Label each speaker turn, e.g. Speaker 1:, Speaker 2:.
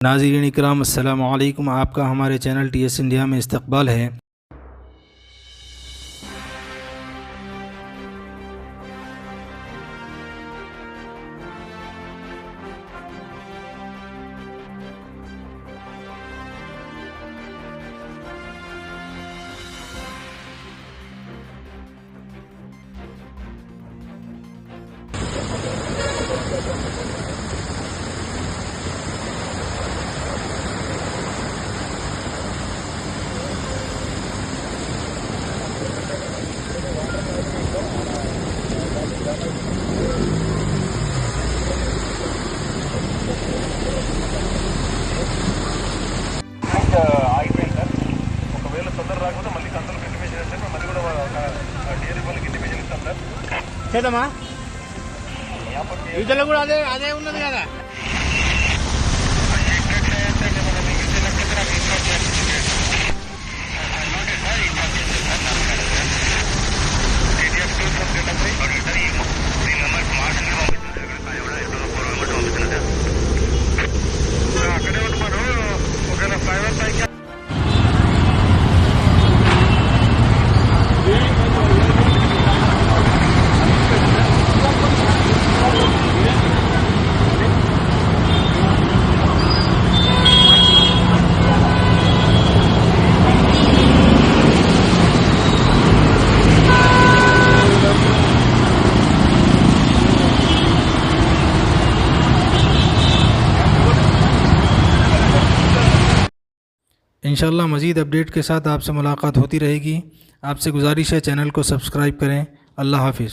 Speaker 1: नाज़रीन इकराम अस्सलामु अलैकुम। आपका हमारे चैनल TS इंडिया में इस्तकबाल है।
Speaker 2: ఆగిపోయింది సార్. ఒకవేళ తొందర రాకపోతే మళ్ళీ కంట్రోల్కి ఇంటిమేషన్ ఇస్తే మళ్ళీ కూడా డిఆర్ఈ వాళ్ళకి ఇంటిమేషన్ ఇస్తాం సార్.
Speaker 3: చేద్దామా వీటిలో కూడా అదే అదే ఉన్నది కదా.
Speaker 2: అక్కడే ఉంటున్నారు. ఒకవేళ ఫ్లైఓవర్ పైకి
Speaker 1: इंशाअल्लाह मज़ीद अपडेट के साथ आपसे मुलाकात होती रहेगी। आपसे गुजारिश है चैनल को सब्सक्राइब करें। अल्लाह हाफिज़।